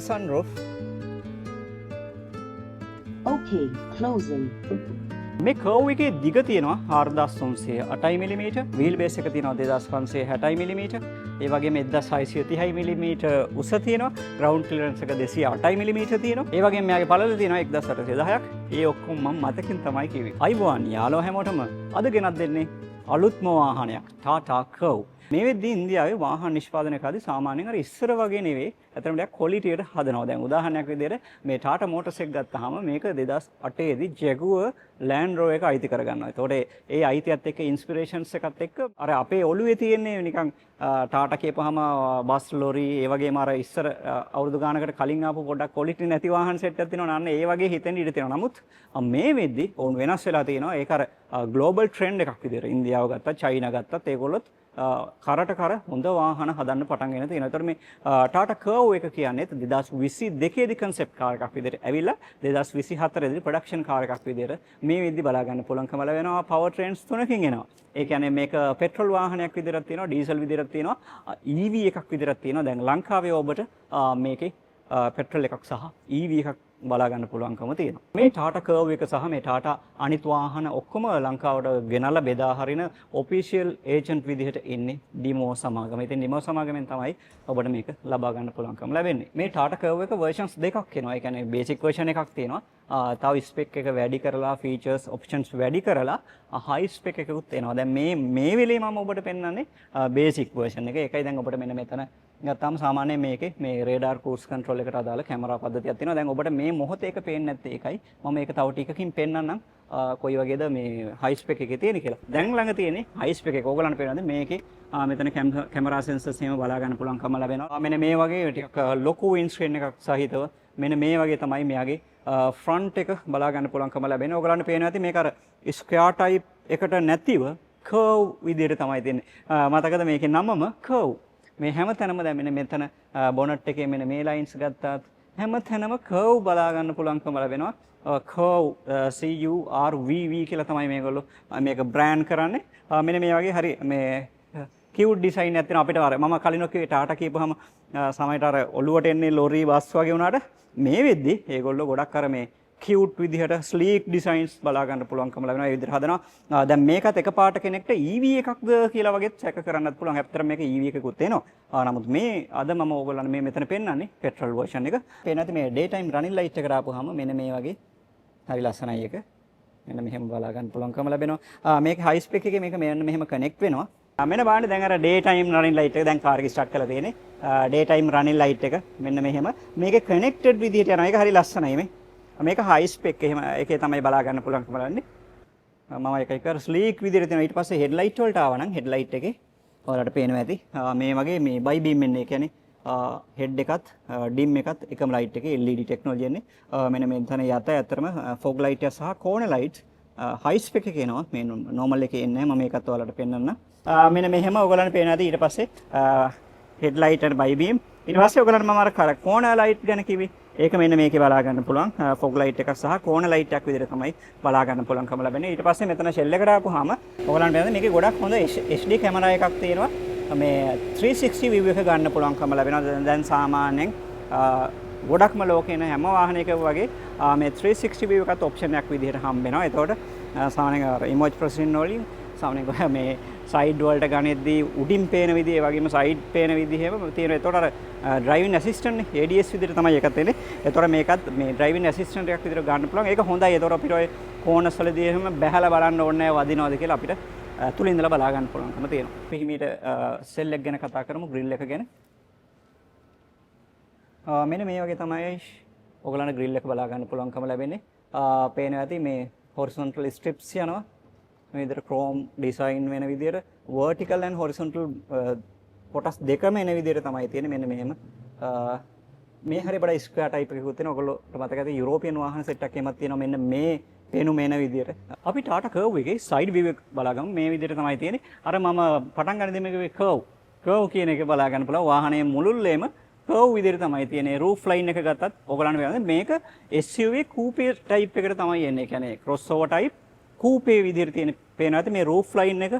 sunroof. Okay, closing. මේ curve එකේ දිග තියෙනවා 4308 mm, වීල් බේස් එක තියෙනවා 2560 mm, ඒ වගේම 1630 mm උස තියෙනවා, ග්‍රවුන්ඩ් ක්ලියරන්ස් එක 208 mm තියෙනවා. ඒ වගේම මෙයාගේ පළල තියෙනවා 1810ක්. ඒ ඔක්කොම මම මතකින් තමයි කිව්වේ. අයිබෝන් යාළුවෝ හැමෝටම අද ගෙනත් දෙන්නේ අලුත්ම වාහනයක් Tata Curve. මේ වෙද්දී ඉන්දියාවේ වාහන නිෂ්පාදනය කරද්දී සාමාන්‍යයෙන් අර ඉස්සර වගේ නෙවෙයි, අතරම ටිකක් ක්වොලිටියට හදනවා. දැන් උදාහරණයක් විදිහට මේ Tata Motors එක ගත්තාම මේක 2008 දී Jaguar Land Rover එක අයිති කරගන්නවා. ඒතකොට ඒ අයිතියත් එක්ක ඉන්ස්පිරේෂන්ස් එකත් එක්ක අර අපේ ඔළුවේ තියෙන්නේ නිකන් Tata කියපුවාම බස් ලොරි ඒ වගේම අර ඉස්සර අවුරුදු ගානකට කලින් ආපු පොඩ්ඩක් ක්වොලිටි නැති වාහන සෙට් එකක් තියෙනවා. අන්න ඒ වගේ හිතෙන් ඉඳ තියෙනවා. නමුත් මේ වෙද්දී ඕන් වෙනස් වෙලා තියෙනවා. ඒක අර ග්ලෝබල් ට්‍රෙන්ඩ් එකක් විදිහට ඉන්දියාව ගත්තා, චයිනා ගත්තත් ඒගොල්ලොත් කරට කර හොඳ වාහන හදන්න පටන් ගෙන තියෙනවා. ඒතර මේ Tata Curve එක කියන්නේ 2022 දී concept car එකක් විදිහට ඇවිල්ලා 2024 දී production car එකක් විදිහට මේ වෙද්දි බලා ගන්න පුළුවන්කම ලැබෙනවා. power trains තුනකින් එනවා. ඒ කියන්නේ මේක පෙට්‍රල් වාහනයක් විදිහට තියෙනවා, ඩීසල් විදිහට තියෙනවා, EV එකක් විදිහට තියෙනවා. දැන් ලංකාවේ ඔබට මේකේ පෙට්‍රල් එකක් සහ EV එකක් බලා ගන්න පුළුවන්කම තියෙනවා. මේ Tata Curve එක සහ මේ Tata අනිත් වාහන ඔක්කොම ලංකාවට ගෙනල්ලා බෙදා හරින official agent විදිහට ඉන්නේ ඩිමෝ සමාගම. ඉතින් ඩිමෝ සමාගමෙන් තමයි ඔබට මේක ලබා ගන්න පුළුවන්කම ලැබෙන්නේ. මේ Tata Curve එක versions දෙකක් එනවා. ඒ කියන්නේ basic version එකක් තියෙනවා. තව spec එක වැඩි කරලා features options වැඩි කරලා high spec එකකුත් එනවා. දැන් මේ වෙලේ මම ඔබට පෙන්වන්නේ basic version එක. ඒකයි දැන් ඔබට මෙන්න මෙතන ගත්තාම සාමාන්‍යයෙන් මේකේ මේ radar cruise control එකට අදාළ කැමරා පද්ධතියක් තියෙනවා. දැන් ඔබට මේ මොහොතේ එක පේන්නේ නැත්තේ ඒකයි. මම මේක තව ටිකකින් පෙන්නන්නම් කොයි වගේද මේ high spec එකේ තියෙන්නේ කියලා. දැන් ළඟ තියෙන්නේ high spec එක. ඕගලන්ට පේනවාද මේකේ මෙතන කැමරා sensors එහෙම බලා ගන්න පුළුවන්කම ලැබෙනවා. මෙන්න මේ වගේ ටිකක් ලොකු windscreen එකක් සහිතව මෙන්න මේ වගේ තමයි මෙයාගේ front එක බලා ගන්න පුළුවන්කම ලැබෙනවා. ඕගලන්ට පේනවා ඇති මේක අර square type එකට නැතිව curve විදිහට තමයි තියෙන්නේ. මතකද මේකේ නමම curve. මේ හැම තැනම දැන් මෙතන බොනට් එකේ මෙන්න මේ ලයින්ස් ගත්තාත් හැම තැනම කර්ව් බලා ගන්න පුළුවන්කම ලැබෙනවා. කර්ව් CURVV කියලා තමයි මේගොල්ලෝ මේක බ්‍රෑන්ඩ් කරන්නේ. මෙන්න මේ වගේ හරි මේ කියුට් ඩිසයින් එකක් තියෙනවා. අපිට අර මම කලින් කිව්වේ Tata කියපුවාම සමහරට අර ඔළුවට එන්නේ ලොරි බස් වගේ වුණාට මේ වෙද්දි ඒගොල්ලෝ ගොඩක් අර මේ කියුට් විදිහට ස්ලීක් ඩිසයින්ස් බලා ගන්න පුළුවන්කම ලැබෙනවා. ඒ විදිහට හදනවා. දැන් මේකත් එකපාරට කෙනෙක්ට EV එකක්ද කියලා වගේ චෙක් කරන්නත් පුළුවන්. ඇත්තටම මේක EV එකකුත් එනවා. නමුත් මේ අද මම ඕගොල්ලන්ට මේ මෙතන පෙන්නන්නේ පෙට්‍රල් version එක. පේන නැති මේ ඩේ ටයිම් රනින් ලයිට් එකට ආපුවාම මෙන්න මේ වගේ හරි ලස්සනයි එක. මෙන්න මෙහෙම බලා ගන්න පුළුවන්කම ලැබෙනවා. මේක හයි ස්පෙක් එකේ මේක මෙහෙම කනෙක්ට් වෙනවා. මෙන්න බලන්න දැන් අර ඩේ ටයිම් රනින් ලයිට් එක දැන් කාර් එක ස්ටාර්ට් කරලා තියෙන්නේ. ඩේ ටයිම් රනින් ලයිට් එක මෙන්න මෙහෙම. මේකේ කනෙක්ටඩ් විදිහට යනවා. ඒක හරි ලස්සනයි මේ. මේක හයි ස්පෙක් එහෙම එකේ තමයි බලා ගන්න පුළුවන්කම ලැබෙන්නේ. මම එක එක ස්ලීක් විදිහට තියෙනවා. ඊට පස්සේ හෙඩ්ලයිට් වලට ආවා නම් හෙඩ්ලයිට් එකේ ඔයාලට පේනවා ඇති. මේ වගේ මේ බයි බීම් එන්නේ. ඒ කියන්නේ හෙඩ් එකත් ඩිම් එකත් එකම ලයිට් එකේ LED ටෙක්නොලොජි එන්නේ. මෙන්න මෙතන යත ඇතරම ෆොග් ලයිට් එක සහ කෝනර් ලයිට් හයි ස්පෙක් එකේ එනවා. මේ නෝමල් එකේ එන්නේ නැහැ. මම ඒකත් ඔයාලට පෙන්නන්න. මෙන්න මෙහෙම ඔයගලන්ට පේනවා ඇති. ඊට පස්සේ හෙඩ්ලයිට් and බයි බීම්. ඊට පස්සේ ඔයගලන්ට මම අර කෝනර් ලයිට් ගැන කිව්වේ. ඒක මෙන්න මේකේ බලා ගන්න පුළුවන්. ෆොග් ලයිට් එකක් සහ කෝනර් ලයිට් එකක් විදිහට තමයි බලා ගන්න පුළුවන්කම ලැබෙන්නේ. ඊට පස්සේ මෙතන ෂෙල් එකට ආපුවාම ඔයගලන්ට පේනවා මේකේ ගොඩක් හොඳ HD කැමරා එකක් තියෙනවා. මේ 360 view එක ගන්න පුළුවන්කම ලැබෙනවා. දැන් සාමාන්‍යයෙන් ගොඩක්ම ලෝකේ ඉන්න හැම වාහනයකම වගේ මේ 360 view එකත් ඔප්ෂන් එකක් විදිහට හම්බ වෙනවා. ඒතකොට සාමාන්‍යයෙන් image processing වලින් සාමාන්‍යයෙන් මේ සයිඩ් වලට ගණෙද්දී උඩින් පේන විදිහ, ඒ වගේම සයිඩ් පේන විදිහ එහෙම තියෙනවා. ඒතකොට අර ඩ්‍රයිවිං ඇසිස්ටන්ට් නේ ADS විදිහට තමයි එකත් එන්නේ. ඒතකොට මේකත් මේ ඩ්‍රයිවිං ඇසිස්ටන්ට් එකක් විදිහට ගන්න පුළුවන්. ඒක හොඳයි. ඒතකොට අපිට ඔය කෝනර්ස් වලදී එහෙම බැහැලා බලන්න ඕනේ නැහැ වදිනවද කියලා අපිට තුලින් ඉඳලා බලා ගන්න පුළුවන්කම තියෙනවා. අපි හිමීට සෙල් එක ගැන කතා කරමු, ග්‍රිල් එක ගැන. මෙන්න මේ වගේ තමයි ඔයගලන්ට ග්‍රිල් එක බලා ගන්න පුළුවන්කම ලැබෙන්නේ. පේනවා ඇති මේ horizontal strips යනවා. මේ විදිහට chrome design වෙන විදිහට vertical and horizontal කොටස් දෙකම එන විදිහට තමයි තියෙන්නේ. මෙන්න මෙහෙම මේ හරිය බඩ ස්ක්වයර් ටයිප් එකකුත් තියෙනවා. ඔයගොල්ලෝ මතක ඇති යුරෝපියන් වාහන සෙට් එකක් එමත් තියෙනවා. මෙන්න මේ පේනු මේන විදිහට. අපි Tata Curve එකේ side view එක බලාගමු. මේ විදිහට තමයි තියෙන්නේ. අර මම පටන් ගන්න දෙමේ curve කියන එක බලා ගන්න පුළුවන්. වාහනයේ මුළුල්ලේම curve විදිහට තමයි තියෙන්නේ. roof line එක ගත්තත් ඔයගලන්ට වෙනද මේක SUV coupe type එකට තමයි එන්නේ. ඒ කියන්නේ crossover type coupe විදිහට තියෙන පේනවා ඇති මේ roof line එක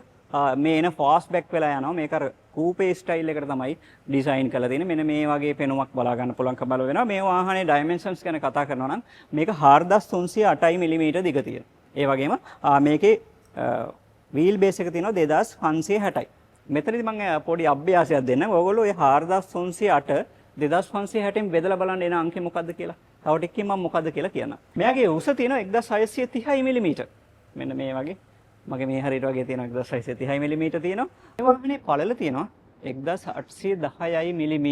මේ එන ෆාස්ට් බෑක් වෙලා යනවා. මේක අර කූපේ ස්ටයිල් එකට තමයි ඩිසයින් කරලා තියෙන්නේ. මෙන්න මේ වගේ පෙනුමක් බලා ගන්න පුළුවන්කම බල වෙනවා. මේ වාහනේ ඩයිමෙන්ෂන්ස් ගැන කතා කරනවා නම් මේක 4308 mm දිග තියෙනවා. ඒ වගේම මේකේ වීල් බේස් එක තියෙනවා 2560යි. මෙතනදී මම පොඩි අභ්‍යාසයක් දෙන්නම්. ඔයගොල්ලෝ මේ 4308 2560න් බෙදලා බලන්න එන අංකය මොකද්ද කියලා. තව ටිකකින් මම මොකද්ද කියලා කියන්නම්. මෙයාගේ උස තියෙනවා 1630 mm. මෙන්න මේ වගේ. මගේ මේ හරියට වගේ තියෙනවා 1630 mm තියෙනවා. මේ වාහනේ පළල තියෙනවා 1810 mm.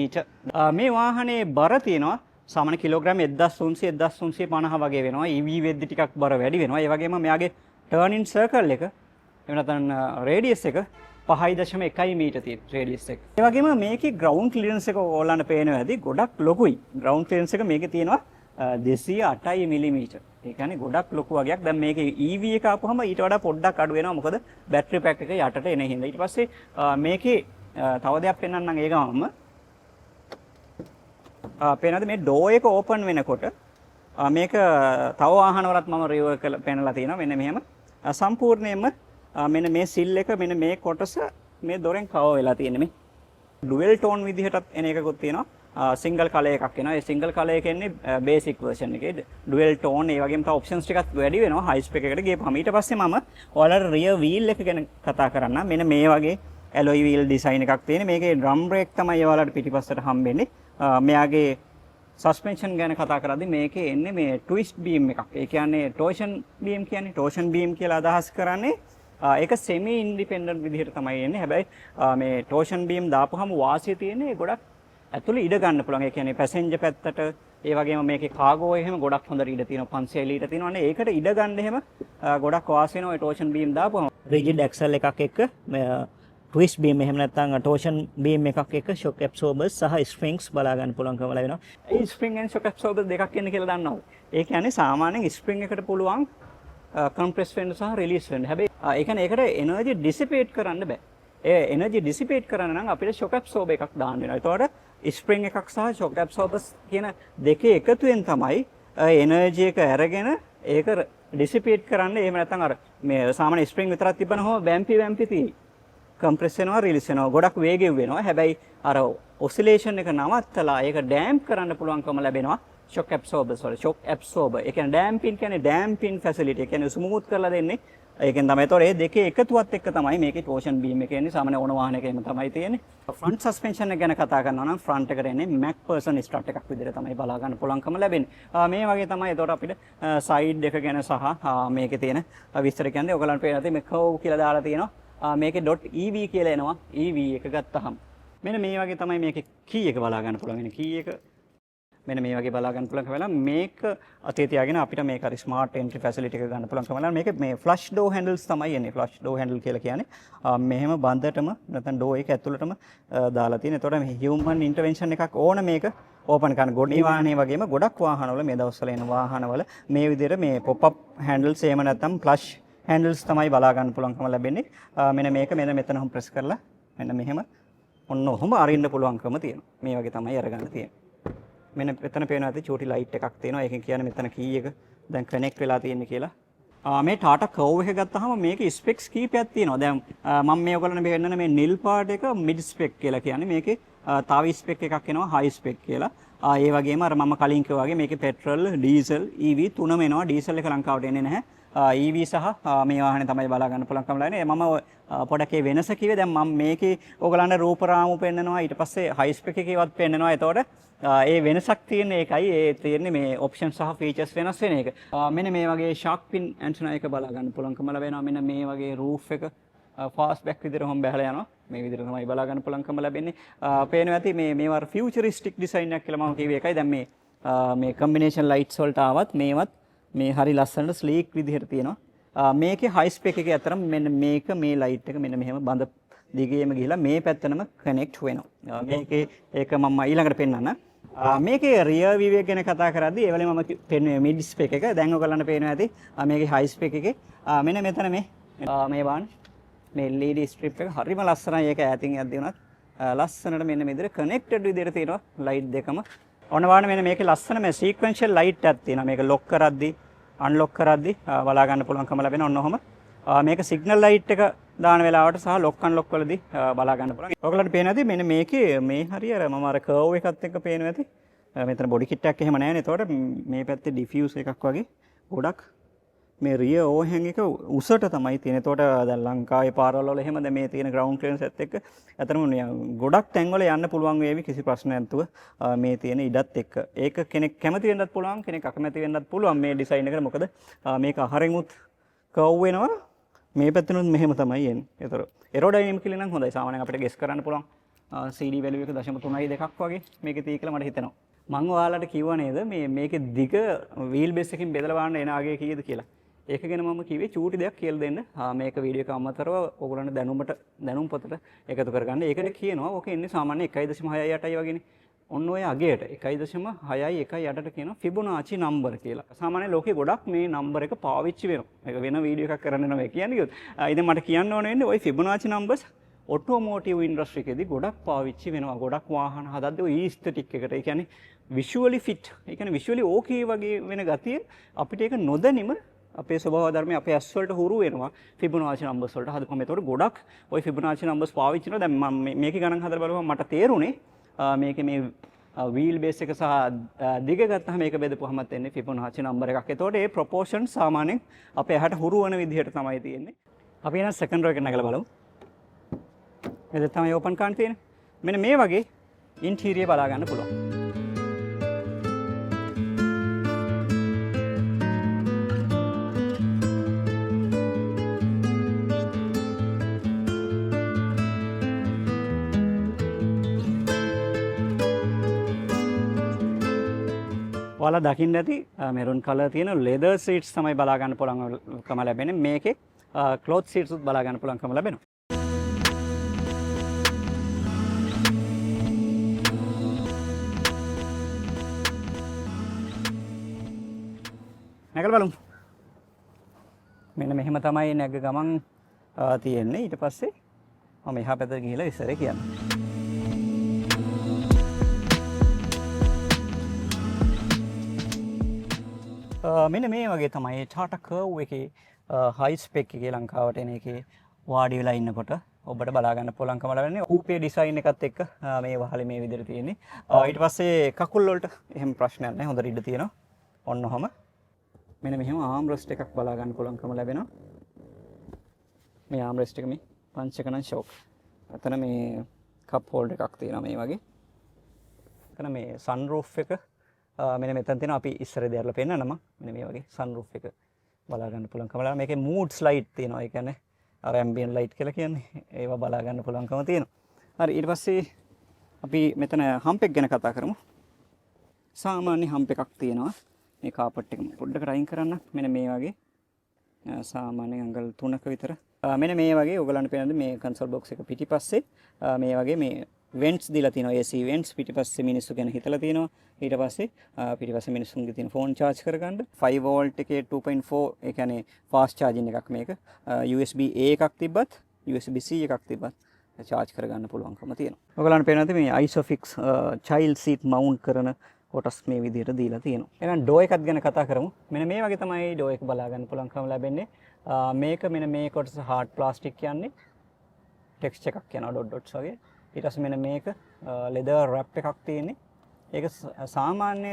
මේ වාහනේ බර තියෙනවා සාමාන්‍ය කිලෝග්‍රෑම් 1300 1350 වගේ වෙනවා. EV වෙද්දි ටිකක් බර වැඩි වෙනවා. ඒ වගේම මෙයාගේ ටර්නින් සර්කල් එක එහෙම නැත්නම් රේඩියස් එක 5.1 මීටර් තියෙන රේඩියස් එක. ඒ වගේම මේකේ ග්‍රවුන්ඩ් ක්ලියරන්ස් එක ඕලන්න පේනවා ඇති ගොඩක් ලොකුයි. ග්‍රවුන්ඩ් ක්ලියරන්ස් එක මේකේ තියෙනවා 208 mm. ඒ කියන්නේ ගොඩක් ලොකු වගේක්. දැන් මේකේ EV එක ආපුවම ඊට වඩා පොඩ්ඩක් අඩු වෙනවා. මොකද බැටරි පැක් එක යටට එන හින්දා. ඊට පස්සේ මේකේ තව දෙයක් පෙන්වන්නම් ඒ ගමම. පේනවාද මේ ඩෝ එක ඕපන් වෙනකොට මේක තව වාහනවලත් මම රිවර් කරලා පෙන්නලා තියෙනවා. මෙන්න මෙහෙම සම්පූර්ණයෙන්ම මෙන්න මේ සිල් එක මෙන්න මේ කොටස මේ දොරෙන් කවර් වෙලා තියෙන්නේ. මේ ඩුවල් ටෝන් විදිහටත් එන එකකුත් තියෙනවා. සිංගල් කලර් එකක් එනවා. ඒ සිංගල් කලර් එක එන්නේ බේසික් version එකේ. ඩුවල් ටෝන් ඒ වගේම තව ඔප්ෂන්ස් ටිකක් වැඩි වෙනවා හයි ස්පෙක් එකට ගියපම. ඊට පස්සේ මම ඔයාලට රියර් වීල් එක ගැන කතා කරන්න. මෙන්න මේ වගේ ඇලොයි වීල් ඩිසයින් එකක් තියෙන. මේකේ ඩ්‍රම් බ්‍රේක් තමයි ඔයාලට පිටිපස්සට හම්බෙන්නේ. මෙයාගේ සස්පෙන්ෂන් ගැන කතා කරද්දී මේකේ එන්නේ මේ ට්විස්ට් බීම් එකක්. ඒ කියන්නේ ටෝෂන් බීම් කියන්නේ ටෝෂන් බීම් කියලා අදහස් කරන්නේ ඒක සෙමි ඉන්ඩිපෙන්ඩන්ට් විදිහට තමයි එන්නේ. හැබැයි මේ ටෝෂන් බීම් දාපුවම වාසිය තියෙන්නේ ගොඩක් ඇතුළේ ඉඩ ගන්න පුළුවන්. ඒ කියන්නේ පැසෙන්ජර් පැත්තට ඒ වගේම මේකේ කාගෝ එහෙම ගොඩක් හොඳට ඉඩ තියෙනවා. 500 ලීටර් තියෙනවානේ. ඒකට ඉඩ ගන්න එහෙම ගොඩක් වාසි වෙනවා ඒ ටෝෂන් බීම් දාපුවම. රිජිඩ් ඇක්සල් එකක් එක්ක ට්විස්ට් බීම් එහෙම නැත්නම් ටෝෂන් බීම් එකක් එක්ක ෂොක් ඇබ්සෝබර්ස් සහ ස්ප්‍රින්ග්ස් බලා ගන්න පුළුවන්කම ලැබෙනවා. ඒ ස්ප්‍රින්ග් and ෂොක් ඇබ්සෝබර් දෙකක් එන්නේ කියලා දන්නවද? ඒ කියන්නේ සාමාන්‍යයෙන් ස්ප්‍රින්ග් එකට පුළුවන් කම්ප්‍රෙස් වෙන්න සහ රිලීස් වෙන්න. හැබැයි ඒ කියන්නේ ඒකට එනර්ජි ඩිසිපේට් කරන්න බෑ. ඒ එනර්ජි ඩිසිපේට් කරන්න නම් අපිට ෂොක් ඇබ්සෝබර් එකක් දාන්න වෙනවා. ඒතකොට ස්ප්‍රින්ග් එකක් සහ ෂොක් ඇබ්සෝබර්ස් කියන දෙකේ එකතුවෙන් තමයි එනර්ජි එක අරගෙන ඒක ඩිසිපේට් කරන්න. එහෙම නැත්නම් අර මේ සාමාන්‍ය ස්ප්‍රින්ග් විතරක් තිබ්බනහම බැම්පි තියෙයි. කම්ප්‍රෙස් වෙනවා රිලීස් වෙනවා ගොඩක් වේගෙන් වෙනවා. හැබැයි අර ඔසිලේෂන් එක නවත්තලා ඒක ඩෑම්ප් කරන්න පුළුවන්කම ලැබෙනවා ෂොක් ඇබ්සෝබර්ස් වල. ෂොක් ඇබ්සෝබර් ඒ කියන්නේ ඩෑම්පින් කියන්නේ ඩෑම්පින් ෆැසිලිටි. ඒ කියන්නේ ස්මූත් කරලා දෙන්නේ. ඒකෙන් තමයි ඒතොර මේ දෙකේ එකතුවත් එක්ක තමයි මේකේ ටෝෂන් බීම් එක එන්නේ. සාමාන්‍ය ඕන වාහනයකම තමයි තියෙන්නේ. ෆ්‍රන්ට් සස්පෙන්ෂන් එක ගැන කතා කරනවා නම් ෆ්‍රන්ට් එකට එන්නේ මැක්ෆර්සන් ස්ට්‍රට් එකක් විදිහට තමයි බලා ගන්න පුළුවන්කම ලැබෙන්නේ. මේ වගේ තමයි ඒතොර අපිට සයිඩ් එක ගැන සහ මේකේ තියෙන විස්තර කියන්නේ ඔයගලන්ට පේනවා මේ කර්ව් කියලා දාලා තියෙනවා. මේකේ .ev කියලා එනවා. ev එක ගත්තහම මෙන්න මේ වගේ තමයි මේකේ කී එක බලා ගන්න පුළුවන්. කී එක මෙන්න මේ වගේ බලා ගන්න පුළුවන් කමලා මේක අතේ තියාගෙන අපිට මේක හරි ස්මාර්ට් එන්ට්‍රි ෆැසිලිටි එක ගන්න පුළුවන් කමලා මේක මේ ෆ්ලෂ් ඩෝ හැන්ඩල්ස් තමයි එන්නේ. ෆ්ලෂ් ඩෝ හැන්ඩල් කියලා කියන්නේ මෙහෙම බන්දටම නැත්නම් ඩෝ එක ඇතුළටම දාලා තියෙන. ඒතකොට මේ හියුමන් ඉන්ටර්වෙන්ෂන් එකක් ඕන මේක ඕපන් කරන. ගොඩේ වාහනේ වගේම ගොඩක් වාහනවල මේ දවස්වල එන වාහනවල මේ විදිහට මේ පොප් අප් හැන්ඩල්ස් එහෙම නැත්නම් ෆ්ලෂ් හැන්ඩල්ස් තමයි බලා ගන්න පුළුවන්කම ලැබෙන්නේ. මෙන්න මේක මෙතනම ප්‍රෙස් කරලා මෙන්න මෙහෙම ඔන්න ඔහොම අරින්න පුළුවන්කම තියෙනවා. මේ වගේ තමයි අරගන්න තියෙන්නේ. මෙන්න මෙතන පේනවා ඇති චූටි ලයිට් එකක් තියෙනවා. ඒකෙන් කියන්නේ මෙතන කී එක දැන් කනෙක්ට් වෙලා තියෙන්නේ කියලා. මේ ටාටා කර්ව් එක ගත්තාම මේකේ ස්පෙක්ස් කීපයක් තියෙනවා. දැන් මම මේ ඔයගොල්ලන්ට පෙන්නන මේ නිල් පාට එක මිඩ් ස්පෙක් කියලා කියන්නේ. මේකේ තව ස්පෙක් එකක් එනවා හයි ස්පෙක් කියලා. ඒ වගේම අර මම කලින් කිව්වා වගේ මේකේ පෙට්‍රල්, ඩීසල්, EV තුනම එනවා. ඩීසල් එක ලංකාවට එන්නේ නැහැ. EV සහ මේ වාහනේ තමයි බලා ගන්න පුළුවන්කම ලැබෙන්නේ. මම පොඩක් ඒ වෙනස කිව්වේ දැන් මම මේකේ ඔයගලන්ට රූපරාමු පෙන්නනවා. ඊට පස්සේ හයි ස්පෙක් එකේවත් පෙන්නනවා. එතකොට ඒ වෙනසක් තියෙන්නේ ඒකයි. ඒ තියෙන්නේ මේ ඔප්ෂන් සහ ෆීචර්ස් වෙනස් වෙන එක. මෙන්න මේ වගේ ෂාක් පින් ඇන්ටනා එක බලා ගන්න පුළුවන්කම ලැබෙනවා. මෙන්න මේ වගේ රූෆ් එක ෆාස්ට් බෑක් විදිහට හොම් බහලා යනවා. මේ විදිහට තමයි බලා ගන්න පුළුවන්කම ලැබෙන්නේ. පේනවා ඇති මේවා ෆියුචරිස්ටික් ඩිසයින් එකක් කියලා මම කිව්වේ ඒකයි. දැන් මේ කම්බිනේෂන් ලයිට්ස් වලට ආවත් මේවත් මේ හරි ලස්සනට ස්ලීක් විදිහට තියෙනවා. මේකේ හයි ස්පෙක් එකේ අතරම මෙන්න මේක මේ ලයිට් එක මෙන්න මෙහෙම බඳ දිගේම ගිහිලා මේ පැත්තනම කනෙක්ට් වෙනවා. මේකේ ඒක මම ඊළඟට පෙන්නන්න. මේකේ රියර් view එක ගැන කතා කරද්දී ඒ වෙලේ මම පෙන්වන්නේ මිඩ් ස්පෙක් එක. දැන් ඔයගලන්ට පේනවා ඇති මේකේ හයි ස්පෙක් එකේ මෙන්න මෙතන මේ බාන මේ LED ස්ට්‍රිප් එක හරිම ලස්සනයි. ඒක ඈතින් යද්දී උනත් ලස්සනට මෙන්න මේ විදිහට කනෙක්ටඩ් විදිහට තියෙනවා ලයිට් දෙකම. ඔන්න බලන්න මෙන්න මේකේ ලස්සන මේ සීක්වෙන්ෂල් ලයිට් එකක් තියෙනවා. මේක ලොක් කරද්දී අන්ලොක් කරද්දී බලා ගන්න පුළුවන්කම ලැබෙන ඔන්න ඔහම. මේක සිග්නල් ලයිට් එක දාන වෙලාවට සහ ලොක් අන්ලොක් වලදී බලා ගන්න පුළුවන්. ඔයගලන්ට පේන ඇති මෙන්න මේකේ මේ හරිය අර මම අර කර්ව් එකත් එක්ක පේනවා ඇති. මෙතන බොඩි කිට් එකක් එහෙම නැහැ නේ. එතකොට මේ පැත්තේ ඩිෆියුස් එකක් වගේ ගොඩක් මේ රිය ඕවර්හැන් එක උසට තමයි තියෙන්නේ. එතකොට දැන් ලංකාවේ පාරවල් වල එහෙම දැන් මේ තියෙන ග්‍රවුන්ඩ් ක්ලියරන්ස් එකත් එක්ක අතරම ගොඩක් තැන්වල යන්න පුළුවන් වේවි කිසි ප්‍රශ්නයක් නැතුව මේ තියෙන ඉඩත් එක්ක. ඒක කෙනෙක් කැමති වෙන්නත් පුළුවන්, කෙනෙක් අකමැති වෙන්නත් පුළුවන් මේ ඩිසයින් එකට. මොකද මේක අහරින්ුත් කර්ව් වෙනවා. මේ පැත්තෙනුත් මෙහෙම තමයි එන්නේ. ඒතර එරෝඩයිනමිකලි නම් හොඳයි. සාමාන්‍යයෙන් අපිට ගෙස් කරන්න පුළුවන් CD වැලියු එක 0.32ක් වගේ මේකේ තියෙයි කියලා මට හිතෙනවා. මම ඔයාලට කිව්වා නේද මේකේ දිග වීල් බේස් එකකින් බෙදලා බලන්න එන ආගේ කීයද කියලා. ඒක ගැන මම කිව්වේ චූටි දෙයක් කියලා දෙන්න. මේක වීඩියෝ එක අමතරව ඔයගොල්ලන්ට දැනුම් පොතට එකතු කරගන්න. ඒකට කියනවා ඕක එන්නේ සාමාන්‍ය 1.68යි වගේනේ. ඔන්න ඔය අගයට 1.618ට කියනවා ෆිබොනාචි නම්බර් කියලා. සාමාන්‍ය ලෝකේ ගොඩක් මේ නම්බර් එක පාවිච්චි වෙනවා. මේක වෙන වීඩියෝ එකක් කරන්න නෙවෙයි කියන්නේ කිව්වොත්. ඉතින් මට කියන්න ඕනේ වෙන්නේ ওই ෆිබොනාචි නම්බර්ස් ඔටෝමෝටිව් ඉන්ඩස්ට්‍රි එකේදී ගොඩක් පාවිච්චි වෙනවා. ගොඩක් වාහන හදද්දී ওই ඊස්තටික් එකට. ඒ කියන්නේ විෂුවලි ෆිට්. ඒ කියන්නේ විෂුවලි ඕකේ වගේ වෙන ගතිය අපිට ඒක නොදැනීම අපේ ස්වභාව ධර්මයේ අපේ ඇස් වලට හුරු වෙනවා ෆිබොනාචි නම්බර්ස් වලට හදපුවම. ඒතකොට ගොඩක් ওই ෆිබොනාචි නම්බර්ස් පාවිච්චි කරනවා. දැන් මම මේකේ ගණන් හදලා බලුවම මට තේරුනේ මේකේ මේ වීල් බේස් එක සහ දිග ගත්තාම මේක බෙදපුවහමත් එන්නේ ෆිබොනාචි නම්බර් එකක්. ඒතකොට ඒ ප්‍රොපෝෂන් සාමාන්‍යයෙන් අපේ ඇහැට හුරු වෙන විදිහට තමයි තියෙන්නේ. අපි එහෙනම් සෙකන්ඩ් රෝ එක නැගලා බලමු. මෙතන තමයි ඕපන් කාන් තියෙන්නේ. මෙන්න මේ වගේ ඉන්ටීරියර් බලා ගන්න පුළුවන්. ඔයාලා දකින්න ඇති මෙරුන් කලර් තියෙන ලෙදර් සීට්ස් තමයි බලා ගන්න පුළුවන්කම ලැබෙන්නේ. මේකේ ක්ලොත් සීට්ස් උත් බලා ගන්න පුළුවන්කම ලැබෙනවා. නැගලා බලමු. මෙන්න මෙහෙම තමයි නැග ගමන් තියෙන්නේ. ඊට පස්සේ මම එහා පැත්තට ගිහිල්ලා ඉස්සරේ කියන්නේ. මෙන්න මේ වගේ තමයි ටාටා කර්ව් එකේ හයි ස්පෙක් එකේ ලංකාවට එන එකේ වාඩි වෙලා ඉන්නකොට ඔබට බලා ගන්න පුළුවන්කම ලැබෙන්නේ ඌපේ ඩිසයින් එකත් එක්ක මේ වහලේ මේ විදිහට තියෙන්නේ. ඊට පස්සේ කකුල් වලට එහෙම ප්‍රශ්නයක් නැහැ. හොඳට ඉඩ තියෙනවා. ඔන්න ඔහම මෙන්න මෙහෙම ආම් රෙස්ට් එකක් බලා ගන්න පුළුවන්කම ලැබෙනවා. මේ ආම් රෙස්ට් එක මේ පංච කන ෂෝක්. අතන මේ කප් හෝල්ඩර් එකක් තියෙනවා මේ වගේ. අතන මේ සන් රූෆ් එක මෙන්න මෙතන තියෙනවා. අපි ඉස්සර දෙයarලා පෙන්නනම මෙන්න මේ වගේ සන් රූෆ් එක බලා ගන්න පුළුවන්කම ලැබෙනවා. මේකේ මූඩ්ස් ලයිට් තියෙනවා. ඒ කියන්නේ අර ඇම්බියන්ට් ලයිට් කියලා කියන්නේ. ඒවා බලා ගන්න පුළුවන්කම තියෙනවා. හරි ඊට පස්සේ අපි මෙතන හම්ප් එක ගැන කතා කරමු. සාමාන්‍ය හම්ප් එකක් තියෙනවා. මේ කාපට් එක පොඩ්ඩකට අයින් කරන්න. මෙන්න මේ වගේ සාමාන්‍ය අඟල් 3ක විතර. මෙන්න මේ වගේ ඔයගලන්ට පේනද මේ කන්සෝල් බොක්ස් එක පිටිපස්සේ මේ වගේ මේ වෙන්ට්ස් දීලා තියෙනවා. AC වෙන්ට්ස් පිටිපස්සේ මිනිස්සු ගැන හිතලා තියෙනවා. ඊට පස්සේ පිටිපස්සේ මිනිස්සුන්ගේ තියෙන ෆෝන් charge කරගන්න 5 volt එකේ 2.4 ඒ කියන්නේ fast charging එකක් මේක. USB A එකක් තිබ්බත් USB C එකක් තිබ්බත් charge කරගන්න පුළුවන්කම තියෙනවා. ඔයගලන්ට පේනද මේ Isofix child seat mount කරන කොටස් මේ විදිහට දීලා තියෙනවා. එහෙනම් ඩෝ එකත් ගැන කතා කරමු. මෙන්න මේ වගේ තමයි ඩෝ එක බලා ගන්න පුළුවන්කම ලැබෙන්නේ. මේක මෙන්න මේ කොටස hard plastic කියන්නේ ටෙක්ස්චර් එකක් යනවා ඩොට් ඩොට්ස් වගේ. ඊට පස්සේ මෙන්න මේක leather wrap එකක් තියෙන්නේ. ඒක සාමාන්‍ය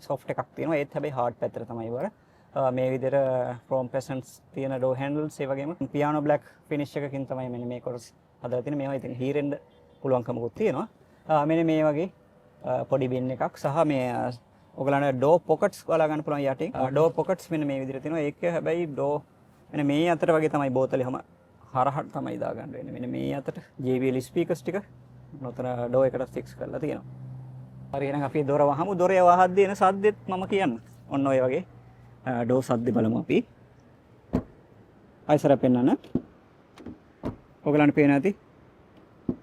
soft එකක් තියෙනවා. ඒත් හැබැයි hard පැත්තට තමයි වර. මේ විදිහට chrome peasants තියෙන door handles ඒ වගේම piano black finish එකකින් තමයි මෙන්න මේ කොටස් හදලා තියෙන්නේ. මේවා ඉතින් හීරෙන්න පුළුවන්කමකුත් තියෙනවා. මෙන්න මේ වගේ පොඩි බින් එකක් සහ මේ ඔයගලන්ට door pockets බලා ගන්න පුළුවන් යටින්. door pockets මෙන්න මේ විදිහට තියෙනවා. ඒක හැබැයි door මෙන්න මේ අතට වගේ තමයි බෝතලේ හැම හරහට තමයි දාගන්න වෙන්නේ. මෙන්න මේ අතට JBL speakers ටික නොතන door එකට fix කරලා තියෙනවා. හරි එහෙනම් අපි දොර වහමු. දොරේ වහද්දී එන සද්දෙත් මම කියන්න. ඔන්න ඔය වගේ door සද්ද බලමු අපි. ආයිසර පෙන්නන්න. ඔයගලන්ට පේන ඇති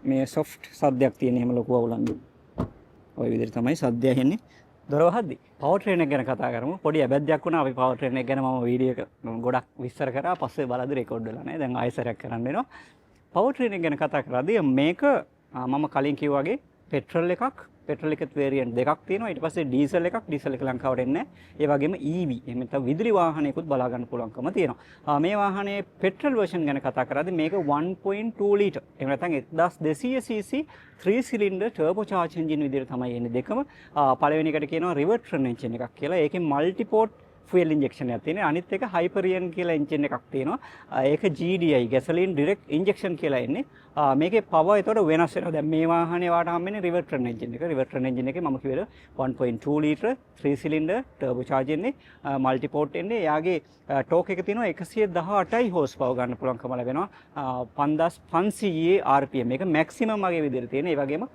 මේ soft සද්දයක් තියෙන එහෙම ලොකු අවුලන්නේ. ওই විදිහට තමයි සද්දය ඇහෙන්නේ දොර වහද්දී. පවර් ට්‍රේන් එක ගැන කතා කරමු. පොඩි අබැද්දයක් වුණා අපි පවර් ට්‍රේන් එක ගැන මම වීඩියෝ එක ගොඩක් විස්තර කරා. පස්සේ බලද්දි රෙකෝඩ් වෙලා නැහැ. දැන් ආයෙසරයක් කරන්න වෙනවා. පවර් ට්‍රේන් එක ගැන කතා කරද්දී මේක මම කලින් කිව්වා වගේ පෙට්‍රල් එකක් පෙට්‍රල් එකේ වේරියන්ට් දෙකක් තියෙනවා. ඊට පස්සේ ඩීසල් එකක්. ඩීසල් එක ලංකාවට එන්නේ නැහැ. ඒ වගේම EV එහෙම නැත්නම් විදුලි වාහනයකුත් බලා ගන්න පුළුවන්කම තියෙනවා. මේ වාහනේ පෙට්‍රල් version ගැන කතා කරද්දී මේක 1.2 ලීටර්. එහෙම නැත්නම් 1200 cc 3 cylinder turbo charge engine විදිහට තමයි එන්නේ දෙකම. පළවෙනි එකට කියනවා riverton engine එකක් කියලා. ඒකේ multi port fuel injection එකක් තියෙනවා. අනිත් එක Hyperion කියලා engine එකක් තියෙනවා. ඒක GDI gasoline direct injection කියලා එන්නේ. මේකේ power ඒතකොට වෙනස් වෙනවා. දැන් මේ වාහනේ වාට හම්බෙන්නේ riverton engine එක. riverton engine එකේ මම කිව්වද 1.2 liter 3 cylinder turbo charge එන්නේ multi port එන්නේ. එයාගේ torque එක තියෙනවා 118යි horsepower ගන්න පුළුවන්කම ලැබෙනවා. 5500 rpm එක maximum වගේ විදිහට තියෙන. ඒ වගේම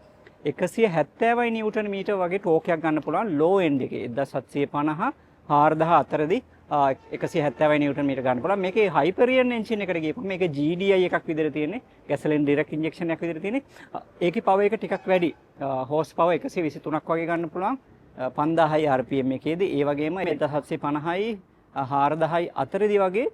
170 නිව්ටන් මීටර් වගේ torque එකක් ගන්න පුළුවන් low end එකේ 1750 4000 අතරදී 170 නිව්ටන් මීටර් ගන්න පුළුවන්. මේකේ Hyperion engine එකට ගියපුවම මේක GDI එකක් විදිහට තියෙන්නේ. gasoline direct injection එකක් විදිහට තියෙන්නේ. ඒකේ power එක ටිකක් වැඩි. horse power 123ක් වගේ ගන්න පුළුවන්. 5000යි rpm එකේදී. ඒ වගේම 1750යි 4000යි අතරදී වගේ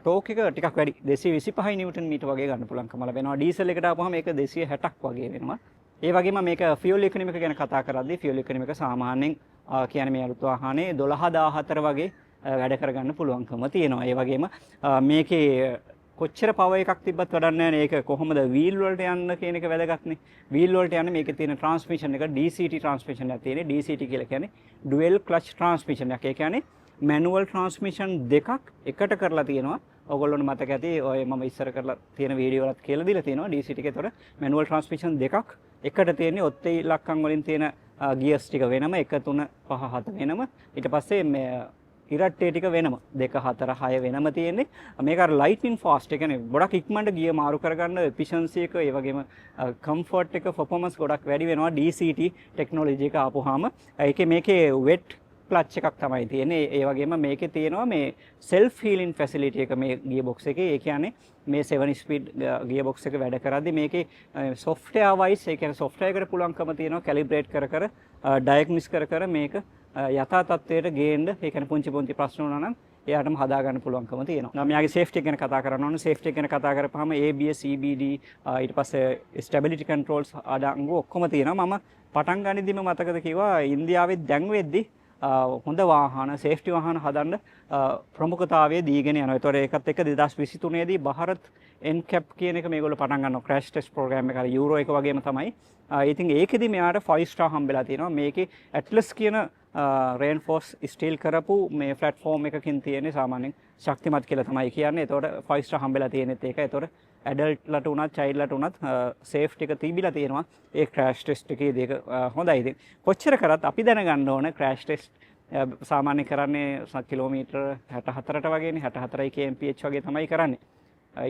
torque එක ටිකක් වැඩි. 225 නිව්ටන් මීටර් වගේ ගන්න පුළුවන්කම ලැබෙනවා. diesel එකට ආපුවම මේක 260ක් වගේ වෙනවා. ඒ වගේම මේක fuel economy එක ගැන කතා කරද්දී fuel economy එක සාමාන්‍යයෙන් කියන්නේ මේ අලුත් වාහනේ 12014 වගේ වැඩ කරගන්න පුළුවන්කම තියෙනවා. ඒ වගේම මේකේ කොච්චර පවර් එකක් තිබ්බත් වැඩක් නැහැ නේ. ඒක කොහොමද වීල් වලට යන්න කියන එක වැදගත්නේ. වීල් වලට යන්න මේකේ තියෙන ට්‍රාන්ස්මිෂන් එක DCT ට්‍රාන්ස්මිෂන් එකක් තියෙන්නේ. DCT කියලා කියන්නේ ඩුවෙල් ක්ලච් ට්‍රාන්ස්මිෂන් එකක්. ඒ කියන්නේ මැනුවල් ට්‍රාන්ස්මිෂන් දෙකක් එකට කරලා තියෙනවා. ඔයගොල්ලොන්ට මතක ඇති ඔය මම ඉස්සර කරලා තියෙන වීඩියෝ වලත් කියලා දීලා තියෙනවා. DCT එකේ තොර මැනුවල් ට්‍රාන්ස්මිෂන් දෙකක් එකට තියෙන්නේ. ඔත්තේ ඉලක්කම් වලින් තියෙන ගියර්ස් ටික වෙනම 1 3 5 7 වෙනම. ඊට පස්සේ මේ ඉරට්ටේ ටික වෙනම 2 4 6 වෙනම තියෙන්නේ. මේක අර lightning fast ඒ කියන්නේ ගොඩක් ඉක්මනට ගිය මාරු කරගන්න efficiency එක ඒ වගේම comfort එක performance ගොඩක් වැඩි වෙනවා DCT technology එක ආපුවාම. ඒකේ මේකේ wet clutch එකක් තමයි තියෙන්නේ. ඒ වගේම මේකේ තියෙනවා මේ self healing facility එක මේ gearbox එකේ. ඒ කියන්නේ මේ 7 speed gearbox එක වැඩ කරද්දී මේකේ software wise ඒ කියන්නේ software එකට පුළුවන්කම තියෙනවා calibrate කර කර diagnose කර කර මේක යථා තත්ත්වයට ගේන්න. ඒ කියන්නේ පුංචි පුංචි ප්‍රශ්න වුණා නම් එයාටම හදා ගන්න පුළුවන්කම තියෙනවා. මෙයාගේ safety එක ගැන කතා කරන්න ඕනේ. safety එක ගැන කතා කරපුවාම ABS EBD ඊට පස්සේ stability controls අඩංගු ඔක්කොම තියෙනවා. මම පටන් ගනිද්දිම මතකද කිව්වා ඉන්දියාවේ දැන් වෙද්දි හොඳ වාහන සේෆ්ටි වාහන හදන්න ප්‍රමුඛතාවය දීගෙන යනවා. ඒතකොට ඒකත් එක්ක 2023 දී ಭಾರತ್ NCAP කියන එක මේගොල්ලෝ පටන් ගන්නවා. crash test program එක. යුරෝ එක වගේම තමයි. ඉතින් ඒකෙදි මෙයාට 5 star හම්බෙලා තියෙනවා. මේකේ Atlas කියන reinforce steel කරපු මේ platform එකකින් තියෙන්නේ සාමාන්‍යයෙන් ශක්තිමත් කියලා තමයි කියන්නේ. ඒතකොට 5 star හම්බෙලා තියෙනෙත් ඒක. ඒතකොට ඇඩල්ට් ලට උනත් චයිල්ඩ් ලට උනත් සේෆ්ටි එක තිබිලා තියෙනවා. ඒ ක්‍රෑෂ් ටෙස්ට් එකේදී ඒක හොඳයි. ඉතින් කොච්චර කරත් අපි දැනගන්න ඕන ක්‍රෑෂ් ටෙස්ට් සාමාන්‍ය කරන්නේ කිලෝමීටර් 64ට වගේනේ 64 kmph වගේ තමයි කරන්නේ.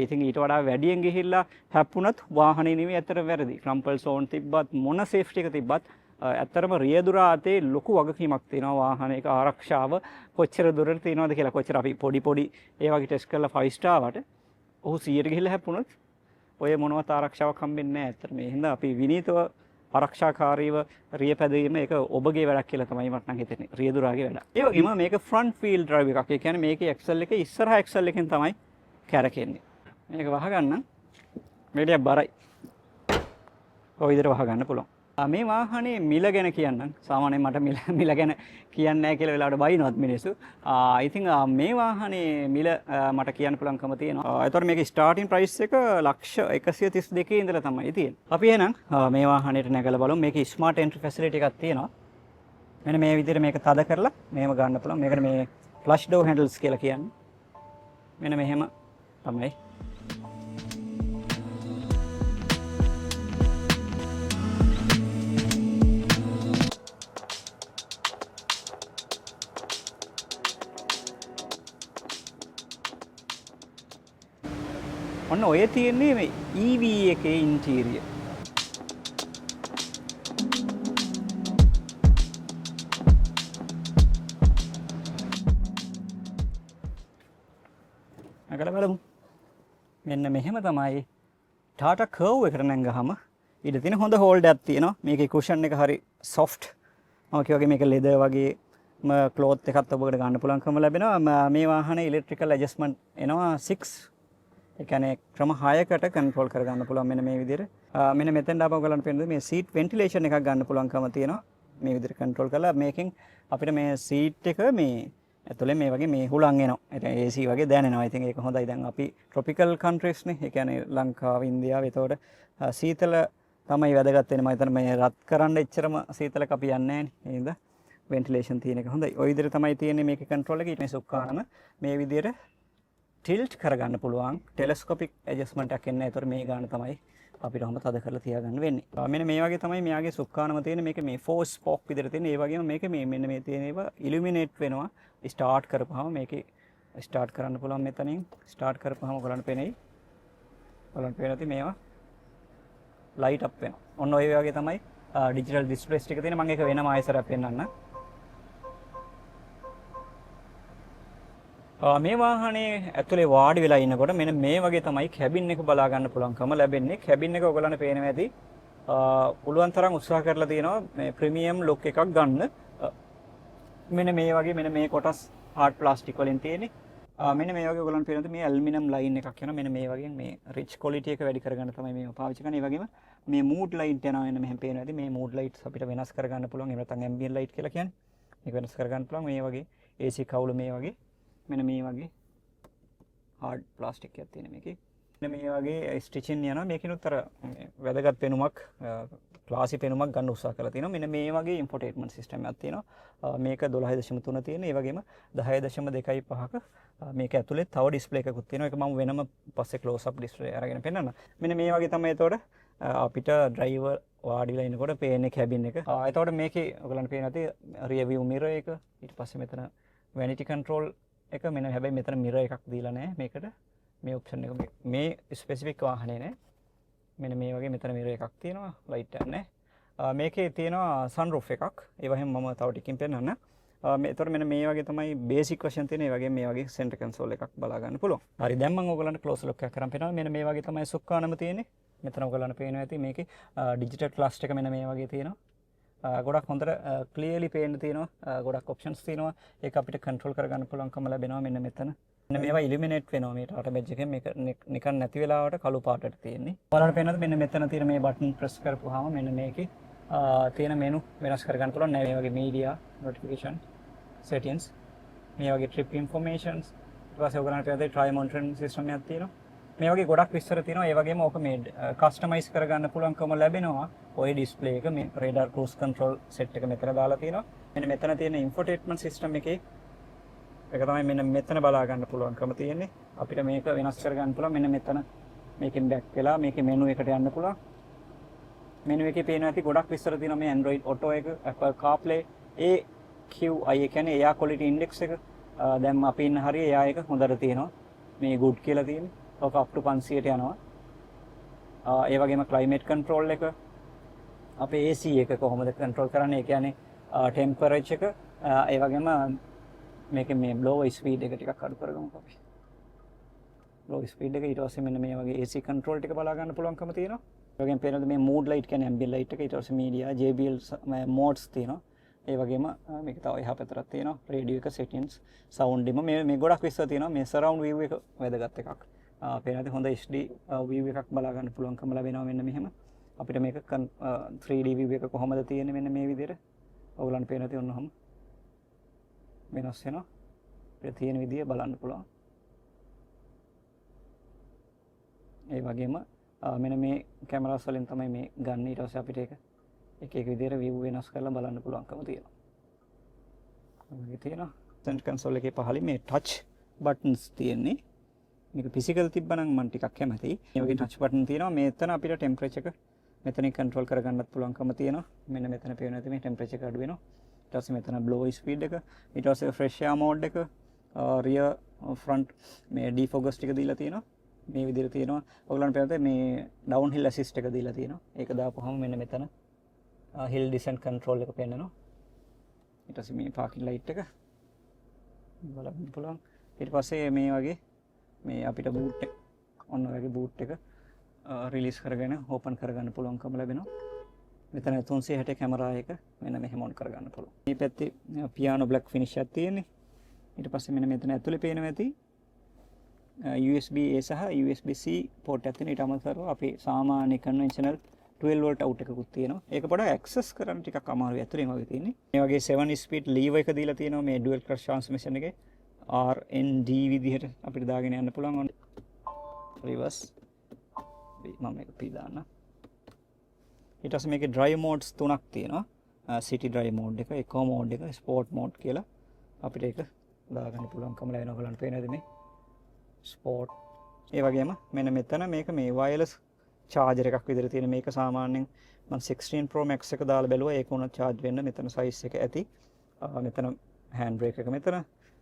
ඉතින් ඊට වඩා වැඩියෙන් ගිහිල්ලා හැප්පුණත් වාහනේ නෙවෙයි ඇත්තට වැරදි. ක්‍රම්පල් සෝන් තිබ්බත් මොන සේෆ්ටි එක තිබ්බත් ඇත්තටම රියදුරා අතේ ලොකු වගකීමක් තියෙනවා වාහනයක ආරක්ෂාව කොච්චර දුරට තියෙනවද කියලා. කොච්චර අපි පොඩි ඒ වගේ ටෙස්ට් කරලා 5 star වට ඔහු 100ට ගිහිල්ලා හැප්පුණොත් ඔය මොනවත් ආරක්ෂාවක් හම්බෙන්නේ නැහැ. ඇත්තට මේ හින්දා අපි විනීතව ආරක්ෂාකාරීව රිය පැදවීම ඒක ඔබගේ වැඩක් කියලා තමයි මට නම් හිතෙන්නේ. රියදුරාගේ වැඩක්. ඒ වගේම මේක ෆ්‍රන්ට් වීල් ඩ්‍රයිව් එකක්. ඒ කියන්නේ මේකේ ඇක්සල් එක ඉස්සරහා ඇක්සල් එකෙන් තමයි කැරකෙන්නේ. මේක වහගන්න මේක බරයි. ඔය විදිහට වහගන්න පුළුවන්. මේ වාහනේ මිල ගැන කියන්නම්. සාමාන්‍යයෙන් මට මිල ගැන කියන්නේ නැහැ කියලා වෙලාවට බයිනොත් මිනිස්සු. ඉතින් මේ වාහනේ මිල මට කියන්න පුළුවන්කම තියෙනවා. ඒතකොට මේකේ ස්ටාර්ටින් ප්‍රයිස් එක $132 ඉඳලා තමයි තියෙන්නේ. අපි එහෙනම් මේ වාහනේට නැගලා බලමු. මේකේ ස්මාර්ට් එන්ට්‍රි ෆැසිලිටි එකක් තියෙනවා. මෙන්න මේ විදිහට මේක තද කරලා මෙහෙම ගන්න පුළුවන්. මේකට මේ ෆ්ලෂ් ඩෝර් හැන්ඩල්ස් කියලා කියන්නේ. මෙන්න මෙහෙම තමයි. ඔන්න ඔය තියෙන්නේ මේ EV එකේ ඉන්ටීරියර්. අගල බලමු. මෙන්න මෙහෙම තමයි ටාටා කර්ව් එකට නැංගහම ඊට තියෙන හොඳ හෝල්ඩ් එකක් තියෙනවා. මේකේ කුෂන් එක හරි සොෆ්ට්. මම කිව්වාගේ මේක ලෙදර් වගේ ක්ලෝත් එකක් ඔබකට ගන්න පුළුවන්කම ලැබෙනවා. මේ වාහනේ ඉලෙක්ට්‍රිකල් ඇඩ්ජස්ට්මන්ට් එනවා 6 ඒ කියන්නේ ක්‍රම 6කට කන්ට්‍රෝල් කරගන්න පුළුවන් මෙන්න මේ විදිහට. මෙන්න මෙතෙන් ආපහු ඔයගලන්ට පේනද මේ සීට් වෙන්ටිලේෂන් එකක් ගන්න පුළුවන්කම තියෙනවා. මේ විදිහට කන්ට්‍රෝල් කරලා මේකෙන් අපිට මේ සීට් එක මේ ඇතුලේ මේ වගේ මේ හුලං එනවා. ඒ AC වගේ දැනෙනවා. ඉතින් ඒක හොඳයි. දැන් අපි ට්‍රොපිකල් කන්ට්‍රීස් නේ. ඒ කියන්නේ ලංකාව, ඉන්දියාව. ඒතකොට සීතල තමයි වැදගත් වෙන්නේ. මම හිතන්නේ මේ රත් කරන්න එච්චරම සීතලක අපි යන්නේ නැහැ නේ. ඒ හින්දා වෙන්ටිලේෂන් තියෙන එක හොඳයි. ওই විදිහට තමයි තියෙන්නේ මේකේ කන්ට්‍රෝල් එක. ඊට මේ සුක්කානම මේ විදිහට ටිල්ට් කරගන්න පුළුවන්. ටෙලස්කෝපික් ඇඩ්ජස්ට්මන්ට් එකක් එන්නේ. ඒතකොට මේ ගාන තමයි අපිට ඔහම තද කරලා තියාගන්න වෙන්නේ. මෙන්න මේ වගේ තමයි මෙයාගේ සුක්කානම තියෙන. මේක මේ ෆෝස් ස්පෝක් විදිහට තියෙන. ඒ වගේම මේක මේ මෙන්න මේ තියෙන ඒවා ඉලුමිනේට් වෙනවා. ස්ටාර්ට් කරපුවාම මේකේ ස්ටාර්ට් කරන්න පුළුවන් මෙතනින්. ස්ටාර්ට් කරපුවාම ඔයගලන්ට පේනයි. ඔයගලන්ට පේනති මේවා ලයිට් අප් වෙනවා. ඔන්න ඔය වගේ තමයි ඩිජිටල් ඩිස්ප්ලේස් ටික තියෙන. මම ඒක වෙනම ආයෙසරක් පෙන්නන්න. මේ වාහනේ ඇතුලේ වාඩි වෙලා ඉන්නකොට මෙන්න මේ වගේ තමයි කැබින් එක බලා ගන්න පුළුවන්කම ලැබෙන්නේ. කැබින් එක ඔයගලන්ට පේනවා ඇති. පුළුවන් තරම් උත්සාහ කරලා තියෙනවා මේ ප්‍රීමියම් ලුක් එකක් ගන්න. මෙන්න මේ වගේ මෙන්න මේ කොටස් හાર્ඩ් ප්ලාස්ටික් වලින් තියෙන්නේ. මෙන්න මේ වගේ ඔයගලන්ට පේනවා මේ ඇලුමිනියම් ලයින් එකක් යනවා. මෙන්න මේ වගේ මේ රිච් ක්වොලිටි එක වැඩි කරගන්න තමයි මේව පාවිච්චි කරන්නේ. ඒ වගේම මේ මූඩ් ලයිට් යනවා මෙන්න මෙහෙම පේනවා ඇති. මේ මූඩ් ලයිට්ස් අපිට වෙනස් කරගන්න පුළුවන්. එහෙම නැත්නම් ඇම්බියන්ට් ලයිට් කියලා කියන්නේ. මේක වෙනස් කරගන්න පුළුවන්. මේ වගේ AC කවුල මේ වගේ මෙන්න මේ වගේ හાર્ඩ් ප්ලාස්ටික් එකක් තියෙන මේකේ. මෙන්න මේ වගේ ස්ටිචින් යනවා. මේකිනුත් අර වැදගත් පෙනුමක් ක්ලාසි පෙනුමක් ගන්න උත්සාහ කරලා තියෙනවා. මෙන්න මේ වගේ ඉන්ෆෝටේන්මන්ට් සිස්ටම් එකක් තියෙනවා. මේක 12.3 තියෙන. ඒ වගේම 10.25ක මේක ඇතුලේ තව ඩිස්ප්ලේ එකකුත් තියෙනවා. ඒක මම වෙනම පස්සේ ක්ලෝස් අප් ඩිස්ප්ලේ අරගෙන පෙන්නන්න. මෙන්න මේ වගේ තමයි එතකොට අපිට ඩ්‍රයිවර් වාඩිලා ඉනකොට පේන්නේ කැබින් එක. එතකොට මේකේ ඔයගලන්ට පේන ඇති රියර් view mirror එක. ඊට පස්සේ මෙතන vanity control එක මෙන්න හැබැයි මෙතන mirror එකක් දීලා නැහැ මේකට. මේ ඔප්ෂන් එක මේ ස්පෙસિෆික් වාහනේ නේ. මෙන්න මේ වගේ මෙතන mirror එකක් තියෙනවා. ලයිට් එකක් නැහැ. මේකේ තියෙනවා sunroof එකක්. ඒ වගේම මම තව ටිකකින් පෙන්නන්න. එතකොට මෙන්න මේ වගේ තමයි බේසික් වර්ෂන් තියෙන. ඒ වගේම මේ වගේ center console එකක් බලා ගන්න පුළුවන්. හරි දැන් මම ඔයගලන්ට close look එකක් කරන් පෙන්නනවා. මෙන්න මේ වගේ තමයි සුක්කානම තියෙන්නේ. මෙතන ඔයගලන්ට පේනවා ඇති මේකේ digital clutch එක මෙන්න මේ වගේ තියෙනවා. ගොඩක් හොඳට ක්ලියර්ලි පේන්න තියෙනවා. ගොඩක් ඔප්ෂන්ස් තියෙනවා. ඒක අපිට කන්ට්‍රෝල් කරගන්න පුළුවන්කම ලැබෙනවා මෙන්න මෙතන. මෙන්න මේවා ඉලිමිනේට් වෙනවා මේ ටාටා බෙජ් එකෙන්. මේක නිකන් නැති වෙලාවට කළු පාටට තියෙන්නේ. ඔයාලට පේනද මෙන්න මෙතන තියෙන මේ බටන් ප්‍රෙස් කරපුවාම මෙන්න මේකේ තියෙන මෙනු වෙනස් කරගන්න පුළුවන්. මේ වගේ මීඩියා, නොටිෆිකේෂන්, settings, මේ වගේ trip informations, ඊට පස්සේ ඔයගලන්ට පේනද try monitoring system එකක් තියෙනවා. මේ වගේ ගොඩක් විස්තර තියෙනවා. ඒ වගේම ඕක මේ කස්ටමයිස් කරගන්න පුළුවන්කම ලැබෙනවා. ඔය ඩිස්ප්ලේ එක මේ radar cruise control set එක මෙතන දාලා තියෙනවා. මෙන්න මෙතන තියෙන infotainment system එකේ ඒක තමයි මෙන්න මෙතන බලා ගන්න පුළුවන්කම තියෙන්නේ. අපිට මේක වෙනස් කරගන්න පුළුවන්. මෙන්න මෙතන මේකෙන් බැක් වෙලා මේකේ මෙනු එකට යන්න පුළුවන්. මෙනු එකේ පේනවා ඇති ගොඩක් විස්තර තියෙනවා මේ Android Auto එක, Apple CarPlay, AQI ඒ කියන්නේ Air Quality Index එක. දැන් අපි ඉන්න හරිය එයා එක හොඳට තියෙනවා. මේ good කියලා තියෙන්නේ. ඔක up to 500ට යනවා. ඒ වගේම climate control එක අපේ AC එක කොහොමද control කරන්නේ? ඒ කියන්නේ temperature එක ඒ වගේම මේකේ මේ blower speed එක ටිකක් අඩු කරගමුකෝ අපි. blower speed එක ඊට පස්සේ මෙන්න මේ වගේ AC control ටික බලා ගන්න පුළුවන්කම තියෙනවා. ඒ වගේම පේනද මේ mood light කියන්නේ ambient light එක ඊට පස්සේ media JBL modes තියෙනවා. ඒ වගේම මේක තව එහා පැත්තට තියෙනවා radio එක settings sound dim මේ ගොඩක් විස්තර තියෙනවා. මේ surround view එක වැදගත් එකක්. පේනද හොඳ HD view එකක් බලා ගන්න පුළුවන්කම ලැබෙනවා මෙන්න මෙහෙම. අපිට මේක 3D view එක කොහොමද තියෙන්නේ මෙන්න මේ විදිහට. ඔයගලන්ට පේන තියෙන ඔන්නම වෙනස් වෙනවා. අපිට තියෙන විදිය බලන්න පුළුවන්. ඒ වගේම මෙන්න මේ කැමරාස් වලින් තමයි මේ ගන්න. ඊට පස්සේ අපිට ඒක එක විදිහට view වෙනස් කරලා බලන්න පුළුවන්කම තියෙනවා. මේක තියෙනවා. center console එකේ පහළින් මේ touch buttons තියෙන්නේ. මේක physical තිබ්බනම් මම ටිකක් කැමතියි. මේ වගේ touch button තියෙනවා. මෙතන අපිට temperature එක මෙතනින් control කරගන්නත් පුළුවන්කම තියෙනවා. මෙන්න මෙතන පේන ඇති මේ temperature එක අඩු වෙනවා. ඊට පස්සේ මෙතන blower speed එක, ඊට පස්සේ fresh air mode එක, rear front මේ defogger ටික දීලා තියෙනවා. මේ විදිහට තියෙනවා. ඔයගලන්ට පේනද මේ downhill assist එක දීලා තියෙනවා. ඒක දාපුවම මෙන්න මෙතන hill descent control එක පෙන්නනවා. ඊට පස්සේ මේ parking light එක බලන්න පුළුවන්. ඊට පස්සේ මේ වගේ මේ අපිට boot එක ඔන්න වගේ boot එක රිලීස් කරගෙන ඕපන් කරගන්න පුළුවන්කම ලැබෙනවා. මෙතන 360 කැමරා එක මෙන්න මෙහෙම ඔන් කරගන්න පුළුවන්. මේ පැත්තේ පියානෝ බ්ලැක් ෆිනිෂ් එකක් තියෙන්නේ. ඊට පස්සේ මෙන්න මෙතන ඇතුලේ පේනවා ඇති USB A සහ USB C port එකක් තියෙන. ඊට අමතරව අපි සාමාන්‍ය conventional 12 volt out එකකුත් තියෙනවා. ඒක පොඩ්ඩක් access කරන්න ටිකක් අමාරුයි. ඇතුලෙන් වගේ තියෙන්නේ. මේ වගේ 7 speed lever එක දීලා තියෙනවා මේ dual clutch transmission එකේ. RND විදිහට අපිට දාගෙන යන්න පුළුවන්. reverse මම මේක P දාන්න. ඊට පස්සේ මේකේ drive modes තුනක් තියෙනවා. city drive mode එක, eco mode එක, sport mode කියලා අපිට ඒක දාගන්න පුළුවන්කම ලැබෙනවා. ඔයගලන්ට පේනවද මේ sport. ඒ වගේම මෙන්න මෙතන මේක මේ wireless charger එකක් විදිහට තියෙන. මේක සාමාන්‍යයෙන් මම 16 Pro Max එක දාලා බැලුවා. ඒක උනත් charge වෙන්න මෙතන size එක ඇති. මෙතන hand brake එක මෙතන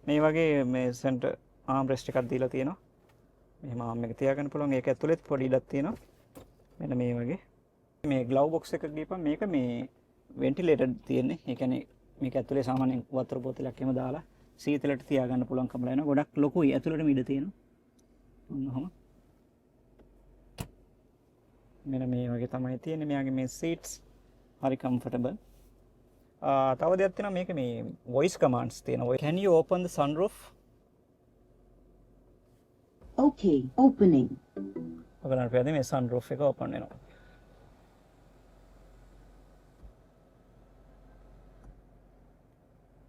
මේ වගේ මේ center arm rest එකක් දීලා තියෙනවා. මෙහෙම arm එක තියාගන්න පුළුවන්. ඒක ඇතුළෙත් පොඩි ඉඩක් තියෙනවා. මෙන්න මේ වගේ. මේ glove box එක ගිහපන් මේක මේ ventilated තියෙන්නේ. ඒ කියන්නේ මේක ඇතුලේ සාමාන්‍යයෙන් වතුර බෝතලයක් එහෙම දාලා සීතලට තියාගන්න පුළුවන්කම ලැබෙනවා. ගොඩක් ලොකුයි. ඇතුලටම ඉඩ තියෙනවා. ඔන්නෝම. මෙන්න මේ වගේ තමයි තියෙන්නේ. මෙයාගේ මේ seats හරි comfortable. තව දෙයක් තියෙනවා මේක මේ voice commands තියෙනවා. Can you open the sunroof? Okay, opening. ඔයගලන්ට පේන්නේ මේ sunroof එක open වෙනවා.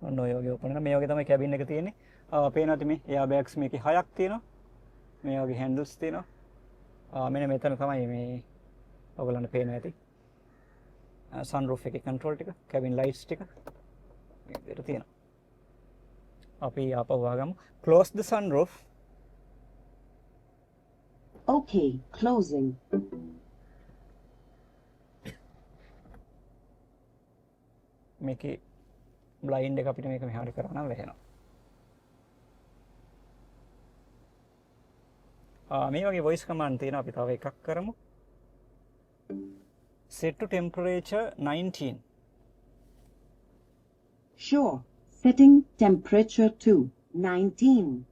ඔන්න ඔය වගේ open වෙනවා. මේ වගේ තමයි cabin එක තියෙන්නේ. පේනවාද මේ airbags මේකේ 6ක් තියෙනවා. මේ වගේ handles තියෙනවා. මෙන්න මෙතන තමයි මේ ඔයගලන්ට පේනවා ඇති. sunroof එකේ control ටික, cabin lights ටික මේ විදිහට තියෙනවා. අපි ආපහු ආගමු. Close the sunroof. Okay, closing. මේකේ blind එක අපිට මේක මෙහාට කරා නම් වැහෙනවා. මේ වගේ voice command තියෙනවා. අපි තව එකක් කරමු. Set to temperature 19. Sure. Setting temperature to 19.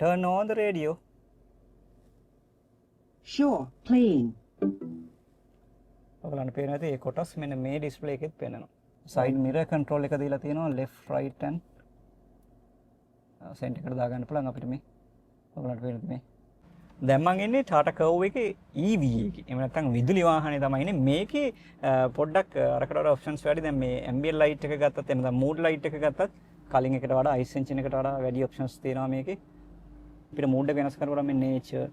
Turn on the radio. Sure. Playing. ඔයගලන්ට පේනවා ඇති මේ කොටස් මෙන්න මේ display එකෙත් පේනවා. Side mirror control එක දීලා තියෙනවා. Left, right and center එකට දාගන්න පුළුවන් අපිට මේ. ඔයගලන්ට පේනද මේ? දැන් මම ඉන්නේ Tata Curve එකේ EV එකේ. එහෙම නැත්නම් විදුලි වාහනේ තමයි ඉන්නේ. මේකේ පොඩ්ඩක් අරකට වඩා options වැඩි. දැන් මේ ambient light එක ගත්තත් එහෙම නැත්නම් mood light එක ගත්තත් කලින් එකට වඩා ice engine එකට වඩා වැඩි options තියෙනවා මේකේ. අපිට mood එක වෙනස් කරලා මේ nature,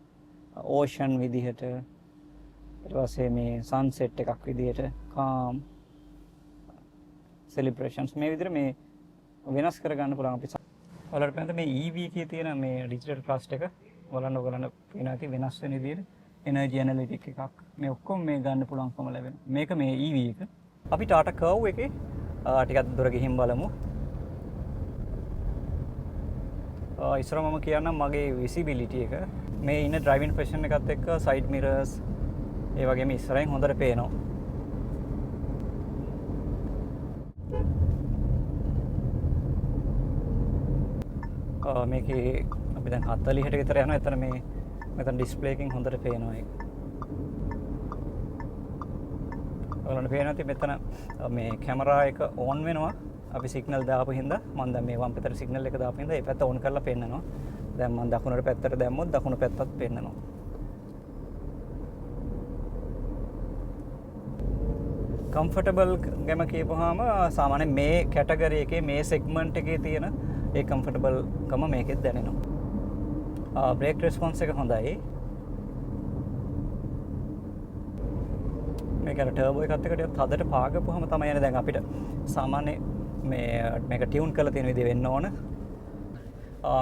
ocean විදිහට ඊට පස්සේ මේ sunset එකක් විදිහට calm celebrations මේ විදිහට මේ වෙනස් කර ගන්න පුළුවන් අපි. ඔයාලට පේනද මේ EV එකේ තියෙන මේ digital clutch එක ඔයගලන්ට පේනවා ඇති වෙනස් වෙන විදිහට energy analytic එකක්. මේ ඔක්කොම මේ ගන්න පුළුවන්කම ලැබෙනවා. මේක මේ EV එක. අපි Tata Curve එකේ ටිකක් දුර ගිහින් බලමු. ඉස්සර මම කියන්නම් මගේ visibility එක. මේ ඉන්න driving position එකත් එක්ක side mirrors ඒ වගේම ඉස්සරහින් හොඳට පේනවා. මේකේ අපි දැන් 40ට විතර යනවා. එතන මේ මෙතන ඩිස්ප්ලේ එකකින් හොඳට පේනවා ඒක. ඔයාලට පේනවා ඇති මෙතන මේ කැමරා එක ඕන් වෙනවා. අපි සිග්නල් දාපු හින්දා මම දැන් මේ වම් පැත්තට සිග්නල් එක දාපු හින්දා ඒ පැත්ත ඕන් කරලා පෙන්නනවා. දැන් මම දකුණට පැත්තට දැම්මොත් දකුණු පැත්තත් පෙන්නනවා. කම්ෆර්ටබල් ගැම කියපුවාම සාමාන්‍යයෙන් මේ කැටගරි එකේ මේ සෙග්මන්ට් එකේ තියෙන ඒ කම්ෆර්ටබල් කම මේකෙත් දැනෙනවා. බ්‍රේක් රෙස්පොන්ස් එක හොඳයි. මේක අර ටර්බෝ එකත් එක්ක ටිකක් හදට පාගපුවාම තමයි යන්නේ. දැන් අපිට සාමාන්‍ය මේක ටියුන් කරලා තියෙන විදිහ වෙන්න ඕන.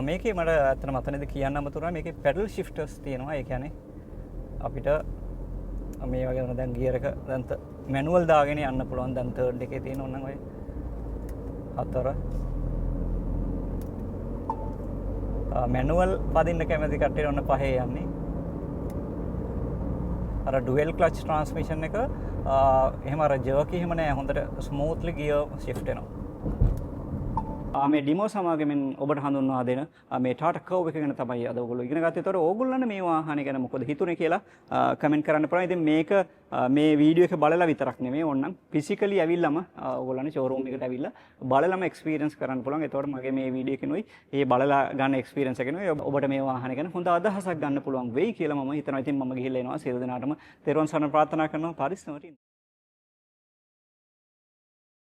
මේකේ මට ඇත්තටම අතනදී කියන්න අමතරුණා මේකේ පැඩල් ෂිෆ්ටර්ස් තියෙනවා. ඒ කියන්නේ අපිට මේ වගේ දැන් ගියර් එක දැන් මැනුවල් දාගෙන යන්න පුළුවන්. දැන් තර්ඩ් එකේ තියෙන ඕනනම් ඔය 4 මැනුවල් පදින්න කැමති කට්ටියට ඔන්න 5 යන්නේ. අර ඩුවල් ක්ලච් ට්‍රාන්ස්මිෂන් එක එහෙම අර ජර්කි එහෙම නෑ. හොඳට ස්මූත්ලි ගියර් ෂිෆ්ට් වෙනවා. මේ ඩිමෝ සමාගමෙන් ඔබට හඳුන්වා දෙන මේ ටාටා කර්ව් එක ගැන තමයි අද ඔයගොල්ලෝ ඉගෙන ගත්තේ. ඒතකොට ඕගොල්ලන් මේ වාහනේ ගැන මොකද හිතුනේ කියලා කමෙන්ට් කරන්න පුළුවන්. ඉතින් මේක මේ වීඩියෝ එක බලලා විතරක් නෙමෙයි ඕනනම් ෆිසිකලි ඇවිල්ලාම ඕගොල්ලන්ගේ ෂෝරූම් එකට ඇවිල්ලා බලලාම එක්ස්පීරියන්ස් කරන්න පුළුවන්. ඒතකොට මගේ මේ වීඩියෝ එකනොයි මේ බලලා ගන්න එක්ස්පීරියන්ස් එකනොයි ඔබට මේ වාහනේ ගැන හොඳ අදහසක් ගන්න පුළුවන් වෙයි කියලා මම හිතනවා. ඉතින් මම ගිහිල්ලා එනවා. සියලු දෙනාටම තෙරුවන් සරණ ප්‍රාර්ථනා කරනවා. පරිස්සමට ඉන්න.